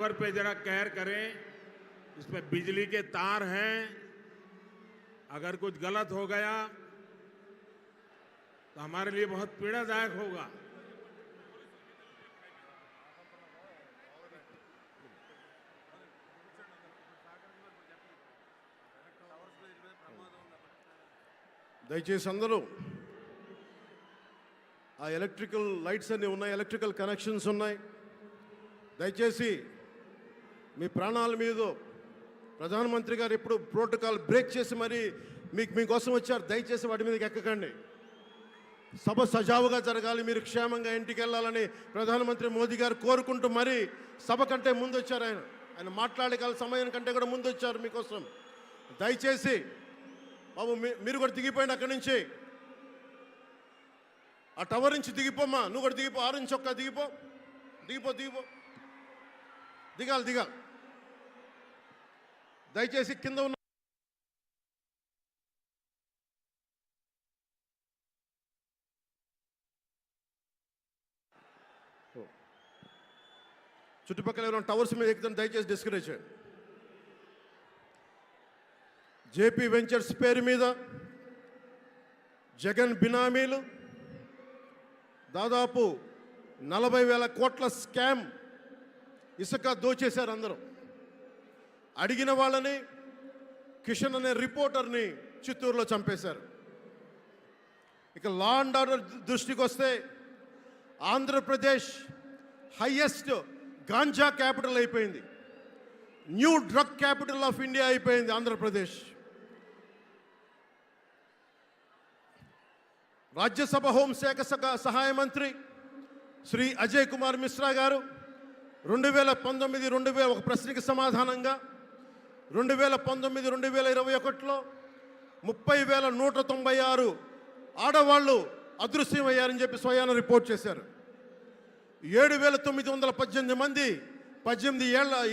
पे जरा केयर करें, इसमें बिजली के तार हैं, अगर कुछ गलत हो गया तो हमारे लिए बहुत पीड़ादायक होगा। దయచేసి అందరూ ఆ ఎలక్ట్రికల్ లైట్స్ అన్నీ ఉన్నాయి, ఎలక్ట్రికల్ కనెక్షన్స్ ఉన్నాయి. దయచేసి మీ ప్రాణాల మీద ప్రధానమంత్రి గారు ఎప్పుడు ప్రోటోకాల్ బ్రేక్ చేసి మరి మీకోసం వచ్చారు. దయచేసి వాటి మీదకి ఎక్కకండి. సభ సజావుగా జరగాలి, మీరు క్షేమంగా ఇంటికి వెళ్ళాలని ప్రధానమంత్రి మోదీ గారు కోరుకుంటూ మరి సభ కంటే ముందు వచ్చారు. ఆయన మాట్లాడగల సమయం కంటే కూడా ముందు వచ్చారు మీకోసం. దయచేసి బాబు మీరు కూడా దిగిపోయింది అక్కడి నుంచి, ఆ టవర్ నుంచి దిగిపోమ్మా. నువ్వు కూడా దిగిపో, 6 నుంచి ఒక్క దిగిపో, దిగిపో దిగిపో దిగాలి. దయచేసి కింద ఉన్న చుట్టుపక్కల ఎవరైనా టవర్స్ మీద ఎక్కుతాను దయచేసి డిస్కరేజ్ చేయండి. జేపీ వెంచర్స్ పేరు మీద జగన్ బినామీలు దాదాపు 40,000 కోట్ల స్కామ్ ఇసుక దోచేశారు. అందరూ అడిగిన వాళ్ళని, కిషన్ అనే రిపోర్టర్ని చిత్తూరులో చంపేశారు. ఇక లా అండ్ ఆర్డర్ దృష్టికి వస్తే ఆంధ్రప్రదేశ్ హైయెస్ట్ గాంజా క్యాపిటల్ అయిపోయింది. New drug capital of India అయిపోయింది ఆంధ్రప్రదేశ్. రాజ్యసభ హోంశాఖ సహాయ మంత్రి శ్రీ అజయ్ కుమార్ మిశ్రా గారు 2019 ఒక ప్రశ్నకి సమాధానంగా 2019-2021లో 30,196 ఆడవాళ్ళు అదృశ్యమయ్యారని చెప్పి స్వయాన రిపోర్ట్ చేశారు. 7,918 మంది 18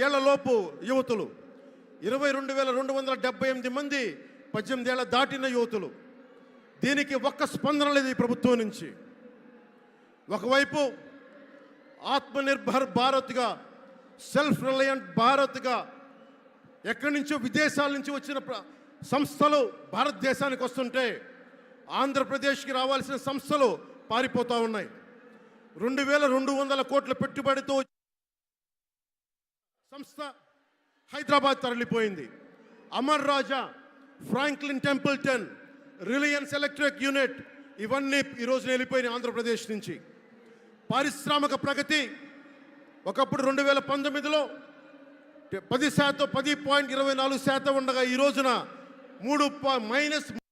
ఏళ్లలోపు యువతులు, 22,278 మంది 18 ఏళ్ల దాటిన యువతులు. దీనికి ఒక్క స్పందన లేదు ఈ ప్రభుత్వం నుంచి. ఒకవైపు ఆత్మనిర్భర్ భారత్గా, సెల్ఫ్ రిలయంట్ భారత్గా ఎక్కడి నుంచో విదేశాల నుంచి వచ్చిన సంస్థలు భారతదేశానికి వస్తుంటే ఆంధ్రప్రదేశ్కి రావాల్సిన సంస్థలు పారిపోతూ ఉన్నాయి. 2,200 కోట్ల పెట్టుబడితో సంస్థ హైదరాబాద్ తరలిపోయింది. Amar Raja, Franklin Templeton, Reliance Electric unit ఇవన్నీ ఈరోజు వెళ్ళిపోయినాయి ఆంధ్రప్రదేశ్ నుంచి. పారిశ్రామిక ప్రగతి ఒకప్పుడు 2019లో 10%, 10.24% ఉండగా ఈ రోజున -3